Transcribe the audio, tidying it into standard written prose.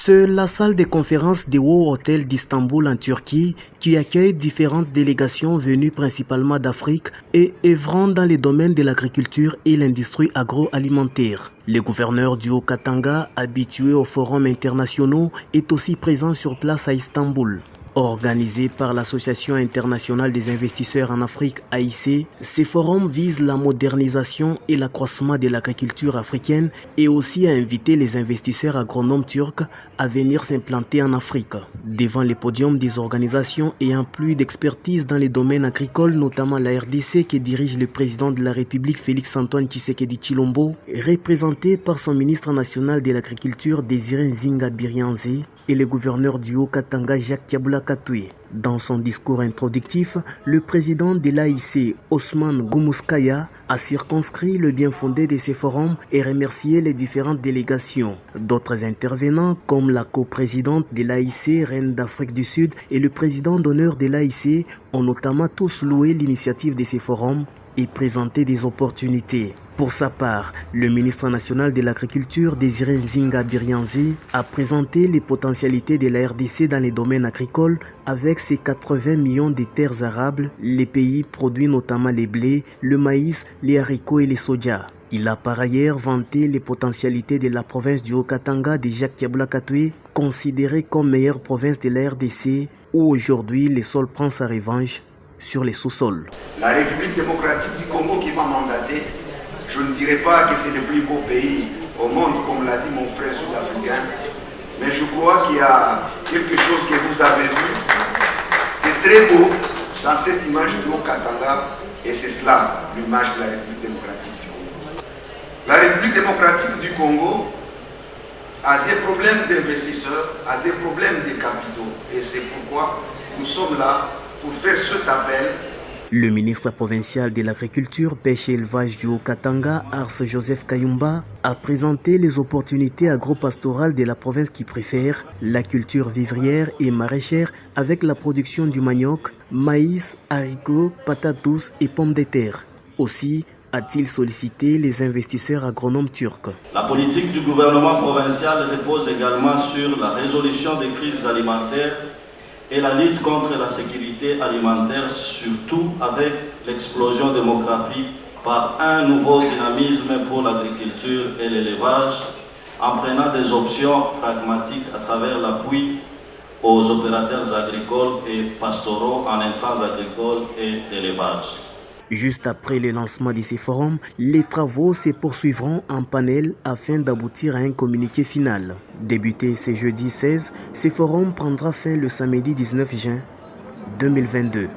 C'est la salle des conférences des Haut Hôtel d'Istanbul en Turquie qui accueille différentes délégations venues principalement d'Afrique et œuvrant dans les domaines de l'agriculture et l'industrie agroalimentaire. Le gouverneur du Haut-Katanga, habitué aux forums internationaux, est aussi présent sur place à Istanbul. Organisé par l'Association internationale des investisseurs en Afrique, AIC, ces forums visent la modernisation et l'accroissement de l'agriculture africaine et aussi à inviter les investisseurs agronomes turcs à venir s'implanter en Afrique. Devant les podiums des organisations ayant plus d'expertise dans les domaines agricoles, notamment la RDC que dirige le président de la République Félix-Antoine Tshisekedi Tshilombo, représenté par son ministre national de l'Agriculture Désiré Nzinga Biryanze et le gouverneur du Haut-Katanga Jacques Kiaboula Katoué. Dans son discours introductif, le président de l'AIC, Osman Goumouskaya, a circonscrit le bien fondé de ces forums et remercié les différentes délégations. D'autres intervenants, comme la coprésidente de l'AIC, Reine d'Afrique du Sud, et le président d'honneur de l'AIC, ont notamment tous loué l'initiative de ces forums et présenté des opportunités. Pour sa part, le ministre national de l'Agriculture, Désiré Nzinga Biryanze, a présenté les potentialités de la RDC dans les domaines agricoles avec ses 80 millions de terres arables. Les pays produisent notamment les blés, le maïs, les haricots et les soja. Il a par ailleurs vanté les potentialités de la province du Haut-Katanga de Jacques Kiaboula Katoué, considérée comme meilleure province de la RDC, où aujourd'hui le sol prend sa revanche sur les sous-sols. La République démocratique du Congo qui m'a mandaté, je ne dirais pas que c'est le plus beau pays au monde, comme l'a dit mon frère sud-africain, mais je crois qu'il y a quelque chose que vous avez vu de très beau dans cette image du Haut-Katanga, et c'est cela l'image de la République démocratique du Congo. La République démocratique du Congo a des problèmes d'investisseurs, a des problèmes de capitaux, et c'est pourquoi nous sommes là pour faire cet appel. Le ministre provincial de l'Agriculture, Pêche et Élevage du Haut-Katanga, Ars Joseph Kayumba, a présenté les opportunités agro-pastorales de la province qui préfère la culture vivrière et maraîchère avec la production du manioc, maïs, haricots, patates douces et pommes de terre. Aussi, a-t-il sollicité les investisseurs agronomes turcs. La politique du gouvernement provincial repose également sur la résolution des crises alimentaires et la lutte contre la sécurité alimentaire, surtout avec l'explosion démographique par un nouveau dynamisme pour l'agriculture et l'élevage, en prenant des options pragmatiques à travers l'appui aux opérateurs agricoles et pastoraux en intrants agricoles et d'élevage. Juste après le lancement de ces forums, les travaux se poursuivront en panel afin d'aboutir à un communiqué final. Débuté ce jeudi 16, ces forums prendra fin le samedi 19 juin 2022.